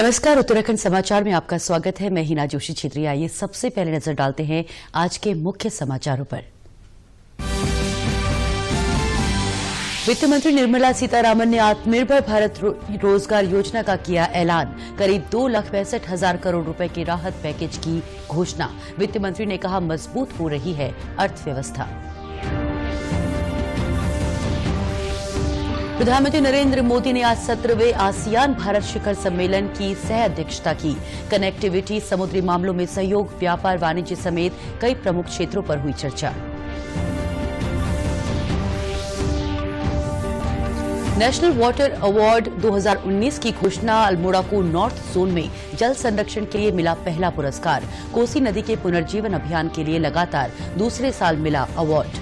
नमस्कार, उत्तराखंड समाचार में आपका स्वागत है। मैं हिना जोशी छेत्री। आइए सबसे पहले नजर डालते हैं आज के मुख्य समाचारों पर। वित्त मंत्री निर्मला सीतारामन ने आत्मनिर्भर भारत रोजगार योजना का किया ऐलान। करीब 2,65,000 करोड़ रुपए के राहत पैकेज की घोषणा। वित्त मंत्री ने कहा, मजबूत हो रही है अर्थव्यवस्था। प्रधानमंत्री नरेंद्र मोदी ने आज 17वें आसियान भारत शिखर सम्मेलन की सह अध्यक्षता की। कनेक्टिविटी, समुद्री मामलों में सहयोग, व्यापार वाणिज्य समेत कई प्रमुख क्षेत्रों पर हुई चर्चा। नेशनल वाटर अवार्ड 2019 की घोषणा। अल्मोड़ा को नॉर्थ जोन में जल संरक्षण के लिए मिला पहला पुरस्कार। कोसी नदी के पुनर्जीवन अभियान के लिए लगातार दूसरे साल मिला अवार्ड।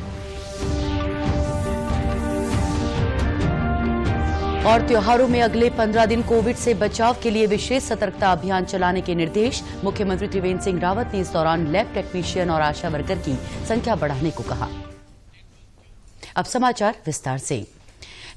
और त्योहारों में अगले 15 दिन कोविड से बचाव के लिए विशेष सतर्कता अभियान चलाने के निर्देश। मुख्यमंत्री त्रिवेंद्र सिंह रावत ने इस दौरान लैब टेक्नीशियन और आशा वर्कर की संख्या बढ़ाने को कहा। अब समाचार विस्तार से।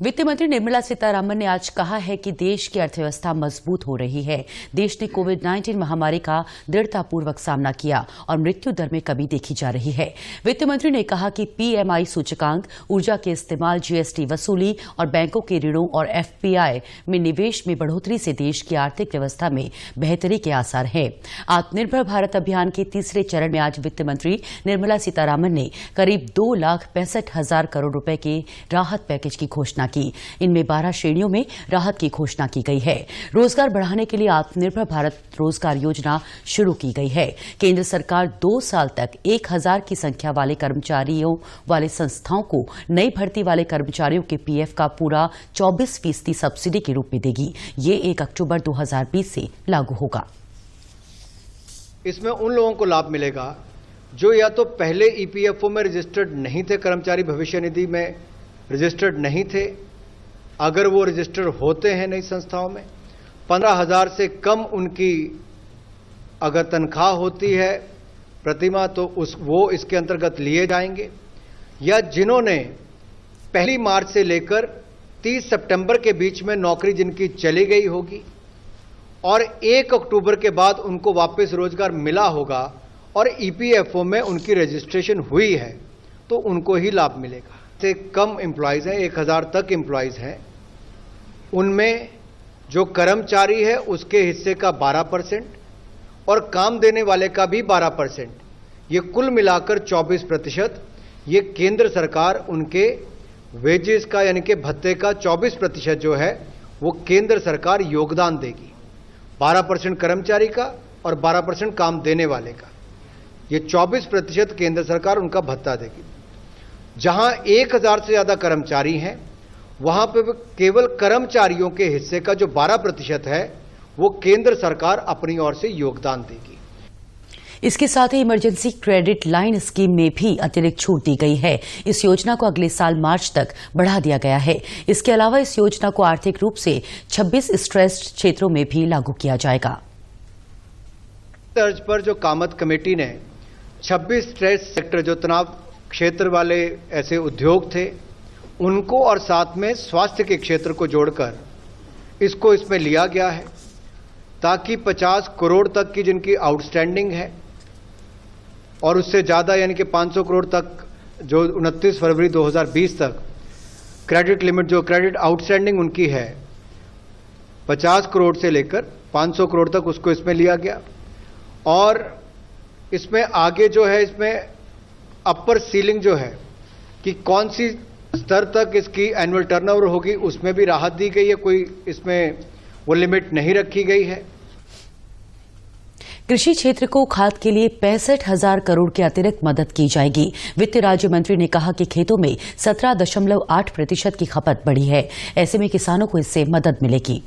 वित्त मंत्री निर्मला सीतारामन ने आज कहा है कि देश की अर्थव्यवस्था मजबूत हो रही है। देश ने कोविड-19 महामारी का दृढ़तापूर्वक सामना किया और मृत्यु दर में कमी देखी जा रही है। वित्त मंत्री ने कहा कि पीएमआई सूचकांक, ऊर्जा के इस्तेमाल, जीएसटी वसूली और बैंकों के ऋणों और एफपीआई में निवेश में बढ़ोतरी से देश की आर्थिक व्यवस्था में बेहतरी के आसार हैं। आत्मनिर्भर भारत अभियान के तीसरे चरण में आज वित्त मंत्री निर्मला सीतारामन ने करीब 2,65,000 करोड़ रुपए के राहत पैकेज की घोषणा की। इनमें 12 श्रेणियों में राहत की घोषणा की गई है। रोजगार बढ़ाने के लिए आत्मनिर्भर भारत रोजगार योजना शुरू की गई है। केंद्र सरकार 2 साल तक 1,000 की संख्या वाले कर्मचारियों वाले संस्थाओं को नई भर्ती वाले कर्मचारियों के पीएफ का पूरा 24% सब्सिडी के रूप में देगी। ये 1 अक्टूबर 2020 से लागू होगा। इसमें उन लोगों को लाभ मिलेगा जो या तो पहले ईपीएफओ में रजिस्टर्ड नहीं थे, कर्मचारी भविष्य निधि में रजिस्टर्ड नहीं थे, अगर वो रजिस्टर्ड होते हैं नई संस्थाओं में, 15,000 से कम उनकी अगर तनख्वाह होती है प्रतिमाह तो वो इसके अंतर्गत लिए जाएंगे, या जिन्होंने 1 मार्च से लेकर 30 सितंबर के बीच में नौकरी जिनकी चली गई होगी और 1 अक्टूबर के बाद उनको वापस रोजगार मिला होगा और ईपीएफओ में उनकी रजिस्ट्रेशन हुई है तो उनको ही लाभ मिलेगा। से कम एम्प्लॉयज हैं, 1,000 तक एम्प्लॉयज हैं, उनमें जो कर्मचारी है उसके हिस्से का 12% और काम देने वाले का भी 12%, ये कुल मिलाकर 24%। ये केंद्र सरकार उनके वेजेस का यानी कि भत्ते का 24% जो है वो केंद्र सरकार योगदान देगी। 12% कर्मचारी का और 12% काम देने वाले का, ये 24% केंद्र सरकार उनका भत्ता देगी। जहां 1,000 से ज्यादा कर्मचारी हैं वहां पे केवल कर्मचारियों के हिस्से का जो 12% है वो केंद्र सरकार अपनी ओर से योगदान देगी। इसके साथ ही इमरजेंसी क्रेडिट लाइन स्कीम में भी अतिरिक्त छूट दी गई है। इस योजना को अगले साल मार्च तक बढ़ा दिया गया है। इसके अलावा इस योजना को आर्थिक रूप से 26 स्ट्रेस्ड क्षेत्रों में भी लागू किया जाएगा। तर्ज पर जो कामत कमेटी ने 26 स्ट्रेस सेक्टर जो तनाव क्षेत्र वाले ऐसे उद्योग थे उनको और साथ में स्वास्थ्य के क्षेत्र को जोड़कर इसको इसमें लिया गया है ताकि 50 करोड़ तक की जिनकी आउटस्टैंडिंग है और उससे ज़्यादा यानी कि 500 करोड़ तक जो 29 फरवरी 2020 तक क्रेडिट लिमिट जो क्रेडिट आउटस्टैंडिंग उनकी है 50 करोड़ से लेकर 500 करोड़ तक उसको इसमें लिया गया। और इसमें आगे जो है इसमें अपर सीलिंग जो है कि कौन सी स्तर तक इसकी एनुअल टर्नओवर होगी उसमें भी राहत दी गई है, कोई इसमें वो लिमिट नहीं रखी गई है। कृषि क्षेत्र को खाद के लिए 65,000 करोड़ की अतिरिक्त मदद की जाएगी। वित्त राज्य मंत्री ने कहा कि खेतों में 17.8% की खपत बढ़ी है। ऐसे में किसानों को इससे मदद मिलेगी।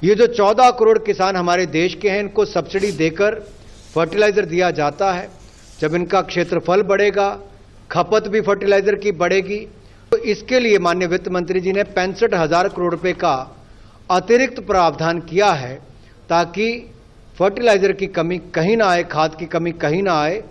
ये जो 14 करोड़ किसान हमारे देश के हैं इनको सब्सिडी देकर फर्टिलाइजर दिया जाता है। जब इनका क्षेत्रफल बढ़ेगा, खपत भी फर्टिलाइजर की बढ़ेगी, तो इसके लिए माननीय वित्त मंत्री जी ने 65,000 करोड़ रुपए का अतिरिक्त प्रावधान किया है ताकि फर्टिलाइजर की कमी कहीं ना आए, खाद की कमी कहीं ना आए।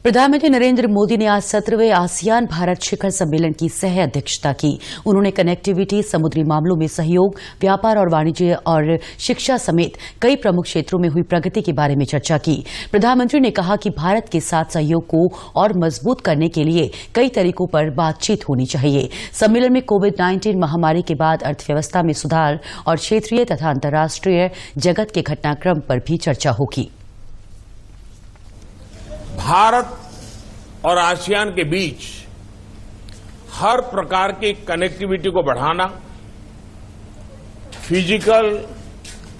प्रधानमंत्री नरेंद्र मोदी ने आज 17वें आसियान भारत शिखर सम्मेलन की सह अध्यक्षता की। उन्होंने कनेक्टिविटी, समुद्री मामलों में सहयोग, व्यापार और वाणिज्य और शिक्षा समेत कई प्रमुख क्षेत्रों में हुई प्रगति के बारे में चर्चा की। प्रधानमंत्री ने कहा कि भारत के साथ सहयोग को और मजबूत करने के लिए कई तरीकों पर बातचीत होनी चाहिए। सम्मेलन में कोविड-19 महामारी के बाद अर्थव्यवस्था में सुधार और क्षेत्रीय तथा अंतर्राष्ट्रीय जगत के घटनाक्रम पर भी चर्चा होगी। भारत और आसियान के बीच हर प्रकार की कनेक्टिविटी को बढ़ाना, फिजिकल,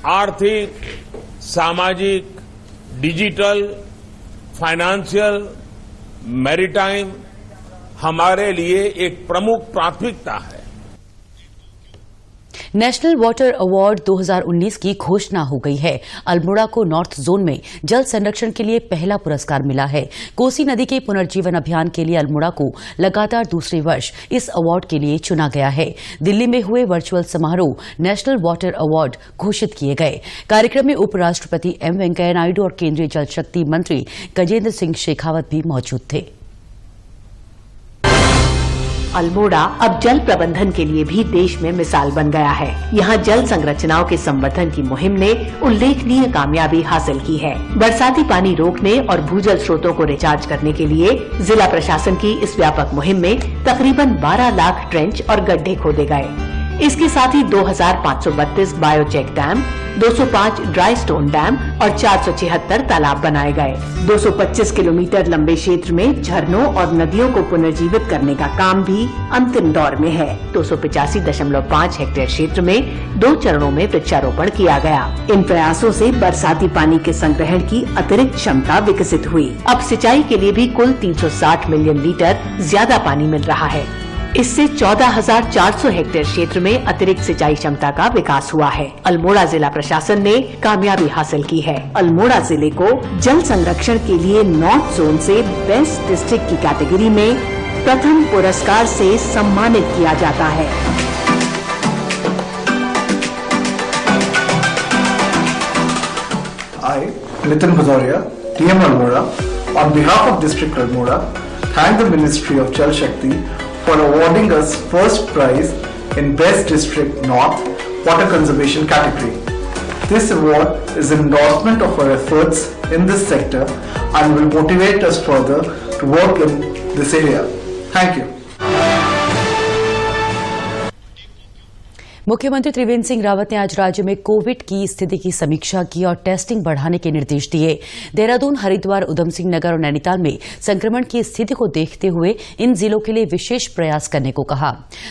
आर्थिक, सामाजिक, डिजिटल, फाइनेंशियल, मैरीटाइम हमारे लिए एक प्रमुख प्राथमिकता है। नेशनल वाटर अवार्ड 2019 की घोषणा हो गई है। अल्मोड़ा को नॉर्थ जोन में जल संरक्षण के लिए पहला पुरस्कार मिला है। कोसी नदी के पुनर्जीवन अभियान के लिए अल्मोड़ा को लगातार दूसरे वर्ष इस अवार्ड के लिए चुना गया है। दिल्ली में हुए वर्चुअल समारोह नेशनल वाटर अवार्ड घोषित किए गए। कार्यक्रम में उपराष्ट्रपति एम वेंकैया नायडू और केंद्रीय जल शक्ति मंत्री गजेंद्र सिंह शेखावत भी मौजूद थे। अल्मोड़ा अब जल प्रबंधन के लिए भी देश में मिसाल बन गया है। यहाँ जल संरचनाओं के संवर्धन की मुहिम ने उल्लेखनीय कामयाबी हासिल की है। बरसाती पानी रोकने और भूजल स्रोतों को रिचार्ज करने के लिए जिला प्रशासन की इस व्यापक मुहिम में तकरीबन 12 लाख ट्रेंच और गड्ढे खोदे गए। इसके साथ ही 2532 बायोचेक डैम, 205 ड्राई स्टोन डैम और 476 तालाब बनाए गए। 225 किलोमीटर लंबे क्षेत्र में झरनों और नदियों को पुनर्जीवित करने का काम भी अंतिम दौर में है। 285.5 हेक्टेयर क्षेत्र में 2 चरणों में वृक्षारोपण किया गया। इन प्रयासों से बरसाती पानी के संग्रहण की अतिरिक्त क्षमता विकसित हुई। अब सिंचाई के लिए भी कुल 360 मिलियन लीटर ज्यादा पानी मिल रहा है। इससे 14,400 हेक्टेयर क्षेत्र में अतिरिक्त सिंचाई क्षमता का विकास हुआ है। अल्मोड़ा जिला प्रशासन ने कामयाबी हासिल की है। अल्मोड़ा जिले को जल संरक्षण के लिए नॉर्थ जोन से बेस्ट डिस्ट्रिक्ट की कैटेगरी में प्रथम पुरस्कार से सम्मानित किया जाता है। I, Nitin Bhadoria, TM Almora, on behalf of District Almora, thank the Ministry of Jal Shakti for awarding us first prize in Best District North Water Conservation category. This award is an endorsement of our efforts in this sector and will motivate us further to work in this area. Thank you. मुख्यमंत्री त्रिवेंद्र सिंह रावत ने आज राज्य में Covid की स्थिति की समीक्षा की और टेस्टिंग बढ़ाने के निर्देश दिए। देहरादून, हरिद्वार, उधम सिंह नगर और नैनीताल में संक्रमण की स्थिति को देखते हुए इन जिलों के लिए विशेष प्रयास करने को कहा।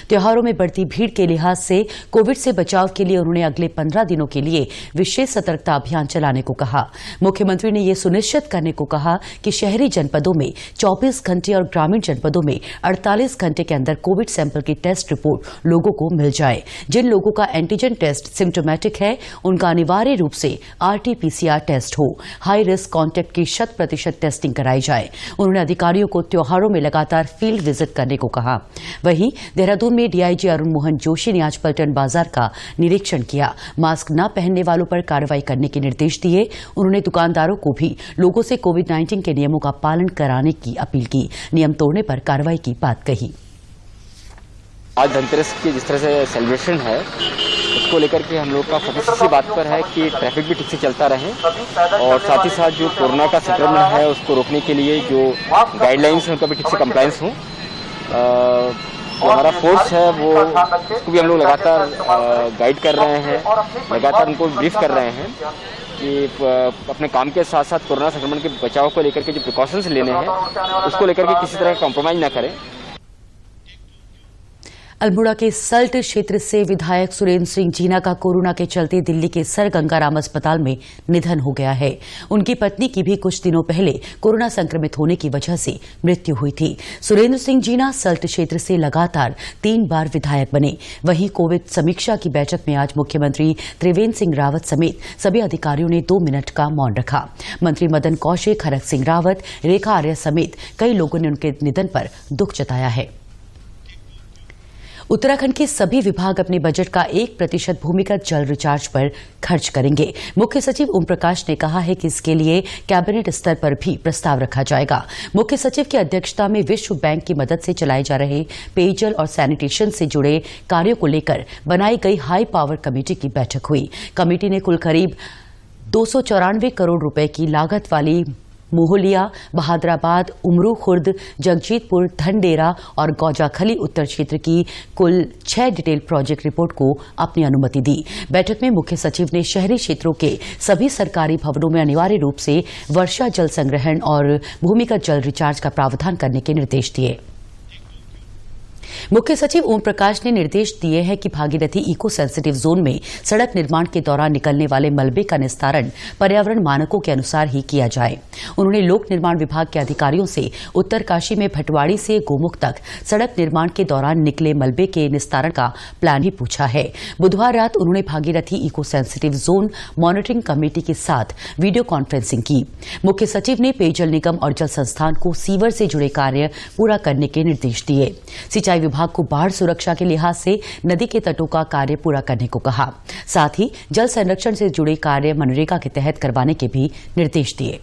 त्योहारों में बढ़ती भीड़ के लिहाज से कोविड से बचाव के लिए उन्होंने अगले 15 दिनों के लिए विशेष सतर्कता अभियान चलाने को कहा। मुख्यमंत्री ने ये सुनिश्चित करने को कहा कि शहरी जनपदों में 24 घंटे और ग्रामीण जनपदों में 48 घंटे के अंदर कोविड सैंपल की टेस्ट रिपोर्ट लोगों को मिल जाए। जिन लोगों का एंटीजन टेस्ट सिम्टोमेटिक है, उनका अनिवार्य रूप से RT-PCR टेस्ट हो। हाई रिस्क कॉन्टैक्ट की 100% टेस्टिंग कराई जाए। उन्होंने अधिकारियों को त्योहारों में लगातार फील्ड विजिट करने को कहा। वहीं देहरादून में DIG अरुण मोहन जोशी ने आज पलटन बाजार का निरीक्षण किया। मास्क न पहनने वालों पर कार्रवाई करने के निर्देश दिए। उन्होंने दुकानदारों को भी लोगों से कोविड-19 के नियमों का पालन कराने की अपील की। नियम तोड़ने पर कार्रवाई की बात कही। आज धनतेरस की जिस तरह से सेलिब्रेशन है, उसको लेकर के हम लोग का फोकस इसी बात पर है कि ट्रैफिक भी ठीक से चलता रहे और साथ ही साथ जो कोरोना का संक्रमण है उसको रोकने के लिए जो गाइडलाइंस हैं उनका भी ठीक से कंप्लायंस हो। जो हमारा फोर्स है वो उसको भी हम लोग लगातार गाइड कर रहे हैं, लगातार उनको ब्रीफ कर रहे हैं कि अपने काम के साथ साथ कोरोना संक्रमण के बचाव को लेकर के जो प्रिकॉशंस लेने हैं उसको लेकर के किसी तरह का कॉम्प्रोमाइज न करें। अल्मोड़ा के सल्ट क्षेत्र से विधायक सुरेंद्र सिंह जीना का कोरोना के चलते दिल्ली के सर गंगाराम अस्पताल में निधन हो गया है। उनकी पत्नी की भी कुछ दिनों पहले कोरोना संक्रमित होने की वजह से मृत्यु हुई थी। सुरेंद्र सिंह जीना सल्ट क्षेत्र से लगातार 3 बार विधायक बने। वहीं कोविड समीक्षा की बैठक में आज मुख्यमंत्री त्रिवेंद्र सिंह रावत समेत सभी अधिकारियों ने 2 मिनट का मौन रखा। मंत्री मदन कौशिक, हरक सिंह रावत, रेखा आर्या समेत कई लोगों ने उनके निधन पर दुख जताया है। उत्तराखंड के सभी विभाग अपने बजट का 1% भूमिगत जल रिचार्ज पर खर्च करेंगे। मुख्य सचिव ओम प्रकाश ने कहा है कि इसके लिए कैबिनेट स्तर पर भी प्रस्ताव रखा जाएगा। मुख्य सचिव की अध्यक्षता में विश्व बैंक की मदद से चलाए जा रहे पेयजल और सैनिटेशन से जुड़े कार्यों को लेकर बनाई गई हाई पावर कमेटी की बैठक हुई। कमेटी ने कुल करीब 294 करोड़ रुपए की लागत वाली मोहलिया, बहादुराबाद, उमरू खुर्द, जगजीतपुर, धनडेरा और गौजाखली उत्तर क्षेत्र की कुल 6 डिटेल प्रोजेक्ट रिपोर्ट को अपनी अनुमति दी। बैठक में मुख्य सचिव ने शहरी क्षेत्रों के सभी सरकारी भवनों में अनिवार्य रूप से वर्षा जल संग्रहण और भूमिगत जल रिचार्ज का प्रावधान करने के निर्देश दिए। मुख्य सचिव ओम प्रकाश ने निर्देश दिए हैं कि भागीरथी इको सेंसिटिव जोन में सड़क निर्माण के दौरान निकलने वाले मलबे का निस्तारण पर्यावरण मानकों के अनुसार ही किया जाए। उन्होंने लोक निर्माण विभाग के अधिकारियों से उत्तरकाशी में भटवाड़ी से गोमुख तक सड़क निर्माण के दौरान निकले मलबे के निस्तारण का प्लान भी पूछा है। बुधवार रात उन्होंने Bhagirathi eco sensitive zone monitoring committee के साथ वीडियो कॉन्फ्रेंसिंग की। मुख्य सचिव ने पेयजल निगम और जल संस्थान को सीवर से जुड़े कार्य पूरा करने के निर्देश दिए। सिंचाई विभाग को बाढ़ सुरक्षा के लिहाज से नदी के तटों का कार्य पूरा करने को कहा। साथ ही जल संरक्षण से जुड़े कार्य मनरेगा के तहत करवाने के भी निर्देश दिए।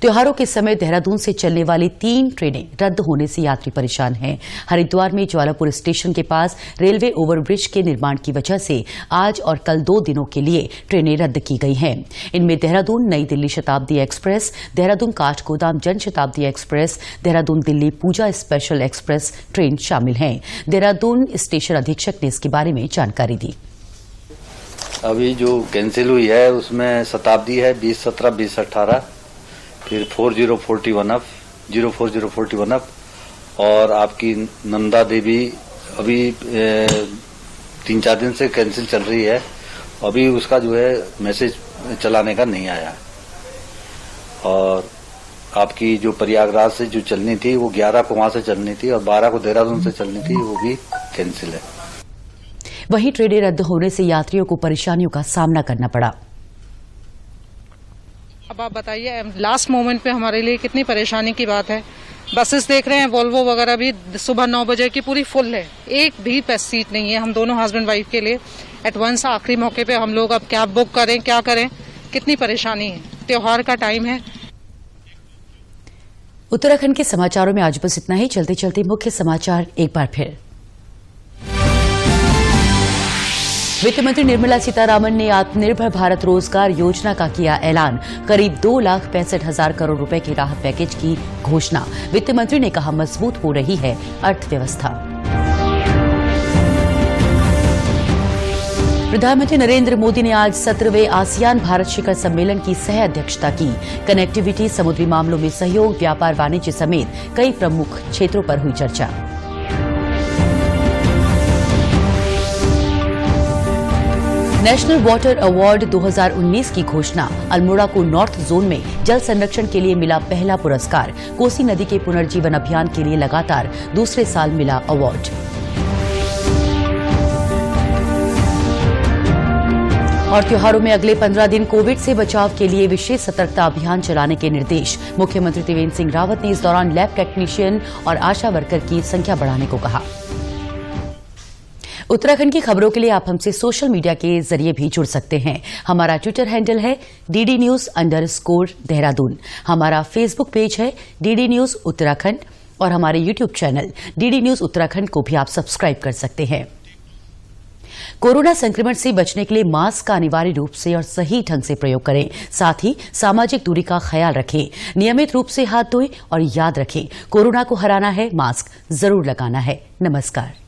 त्योहारों के समय देहरादून से चलने वाली 3 ट्रेनें रद्द होने से यात्री परेशान हैं। हरिद्वार में ज्वालापुर स्टेशन के पास रेलवे ओवरब्रिज के निर्माण की वजह से आज और कल 2 दिनों के लिए ट्रेनें रद्द की गई हैं। इनमें देहरादून नई दिल्ली शताब्दी एक्सप्रेस, देहरादून काठगोदाम जन शताब्दी एक्सप्रेस, देहरादून दिल्ली पूजा स्पेशल एक्सप्रेस ट्रेन शामिल हैं। देहरादून स्टेशन अधीक्षक ने इसके बारे में जानकारी दी। अभी जो कैंसिल हुई है उसमें शताब्दी है 2017, 2018, फिर 4041 अप और आपकी नंदा देवी अभी 3-4 दिन से कैंसिल चल रही है। अभी उसका जो है मैसेज चलाने का नहीं आया। और आपकी जो प्रयागराज से जो चलनी थी वो 11 को वहां से चलनी थी और 12 को देहरादून से चलनी थी, वो भी कैंसिल है। वहीं ट्रेनें रद्द होने से यात्रियों को परेशानियों का सामना करना पड़ा। अब आप बताइए, लास्ट मोमेंट पे हमारे लिए कितनी परेशानी की बात है। बसेस देख रहे हैं, वोल्वो वगैरह भी सुबह 9 बजे की पूरी फुल है, एक भी सीट नहीं है हम दोनों हस्बैंड वाइफ के लिए। एडवांस आखिरी मौके पे हम लोग अब कैब बुक करें, क्या करें, कितनी परेशानी है। त्योहार का टाइम है। उत्तराखंड के समाचारों में आज बस इतना ही। चलते चलते मुख्य समाचार एक बार फिर। वित्त मंत्री निर्मला सीतारामन ने आत्मनिर्भर भारत रोजगार योजना का किया ऐलान। करीब 2,65,000 करोड़ रुपए के राहत पैकेज की घोषणा। वित्त मंत्री ने कहा, मजबूत हो रही है अर्थव्यवस्था। प्रधानमंत्री नरेंद्र मोदी ने आज 17वें आसियान भारत शिखर सम्मेलन की सह अध्यक्षता की। कनेक्टिविटी, समुद्री मामलों में सहयोग, व्यापार वाणिज्य समेत कई प्रमुख क्षेत्रों पर हुई चर्चा। नेशनल वाटर अवार्ड 2019 की घोषणा। अल्मोड़ा को नॉर्थ जोन में जल संरक्षण के लिए मिला पहला पुरस्कार। कोसी नदी के पुनर्जीवन अभियान के लिए लगातार दूसरे साल मिला अवार्ड। और त्योहारों में अगले 15 दिन कोविड से बचाव के लिए विशेष सतर्कता अभियान चलाने के निर्देश। मुख्यमंत्री त्रिवेंद्र सिंह रावत ने इस दौरान लैब टेक्नीशियन और आशा वर्कर की संख्या बढ़ाने को कहा। उत्तराखंड की खबरों के लिए आप हमसे सोशल मीडिया के जरिए भी जुड़ सकते हैं। हमारा ट्विटर हैंडल है DD News_देहरादून। हमारा फेसबुक पेज है DD News उत्तराखंड और हमारे YouTube channel DD News Uttarakhand को भी आप सब्सक्राइब कर सकते हैं। कोरोना संक्रमण से बचने के लिए मास्क का अनिवार्य रूप से और सही ढंग से प्रयोग करें। साथ ही सामाजिक दूरी का ख्याल रखें। नियमित रूप से हाथ धोएं और याद रखें, कोरोना को हराना है, मास्क जरूर लगाना है। नमस्कार।